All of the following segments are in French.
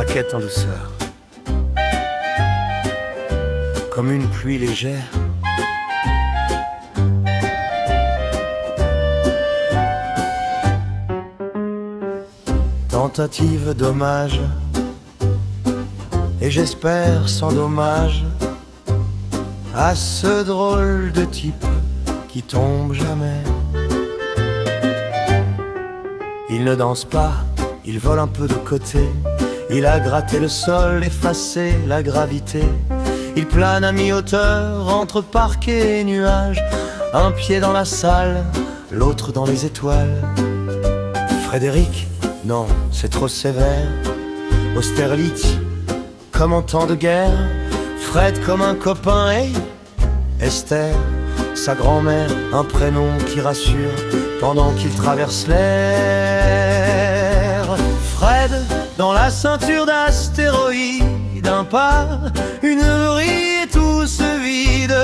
craquette en douceur, comme une pluie légère. Tentative d'hommage, et j'espère sans dommage, à ce drôle de type qui tombe jamais. Il ne danse pas, il vole un peu de côté, il a gratté le sol, effacé la gravité. Il plane à mi-hauteur entre parquet et nuages, un pied dans la salle, l'autre dans les étoiles. Frédéric, non, c'est trop sévère. Austerlitz, comme en temps de guerre. Fred comme un copain, hey, Esther, sa grand-mère, un prénom qui rassure pendant qu'il traverse l'air. Fred dans la ceinture d'astéroïdes, un pas, une vrille et tout se vide.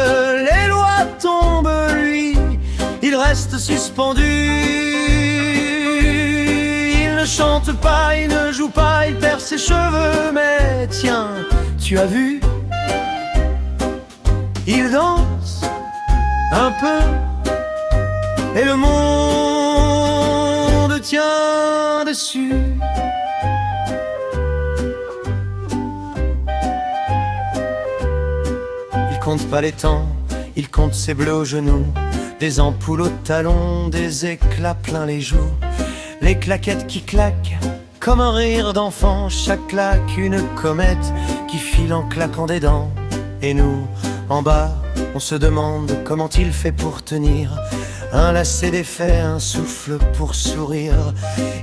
Les lois tombent, lui, il reste suspendu. Il ne chante pas, il ne joue pas, il perd ses cheveux. Mais tiens, tu as vu, il danse un peu et le monde tient dessus. Il compte pas les temps, il compte ses bleus aux genoux, des ampoules aux talons, des éclats plein les joues, les claquettes qui claquent comme un rire d'enfant. Chaque claque une comète qui file en claquant des dents. Et nous, en bas, on se demande comment il fait pour tenir un lacet défait, un souffle pour sourire.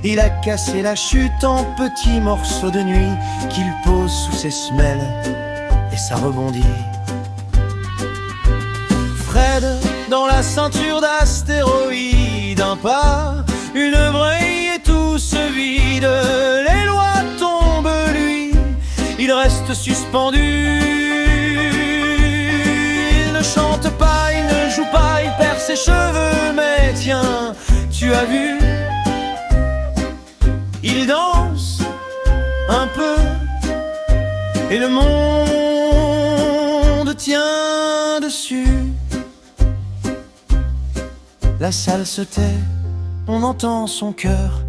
Il a cassé la chute en petits morceaux de nuit qu'il pose sous ses semelles et ça rebondit. Fred dans la ceinture d'astéroïdes, un pas, une vrille et tout se vide. Les lois tombent, lui, il reste suspendu. Il ne chante pas, il ne joue pas, il perd ses cheveux. Mais tiens, tu as vu, il danse un peu et le monde tient dessus. La salle se tait, on entend son cœur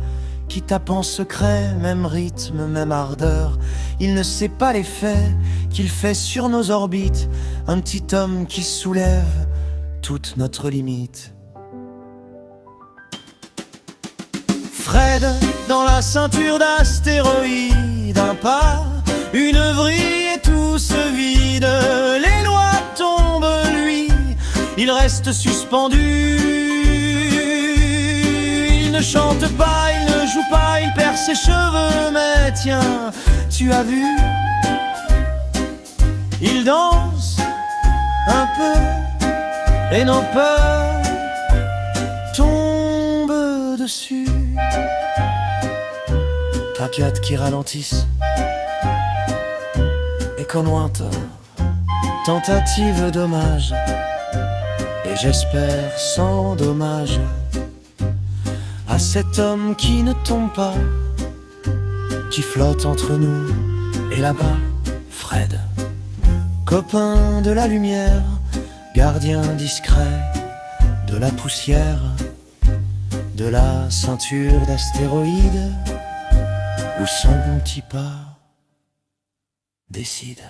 qui tape en secret, même rythme, même ardeur. Il ne sait pas l'effet qu'il fait sur nos orbites, un petit homme qui soulève toute notre limite. Fred dans la ceinture d'astéroïdes, un pas, une vrille et tout se vide. Les lois tombent, lui, il reste suspendu. Il ne chante pas, il ne joue pas, il perd ses cheveux. Mais tiens, tu as vu, il danse un peu et nos peurs tombent dessus. Plaquettes qui ralentissent et qu'en lointain, tentative d'hommage. Et j'espère sans dommage à cet homme qui ne tombe pas, qui flotte entre nous et là-bas, Fred, copain de la lumière, gardien discret de la poussière, de la ceinture d'astéroïdes, où son petit pas décide.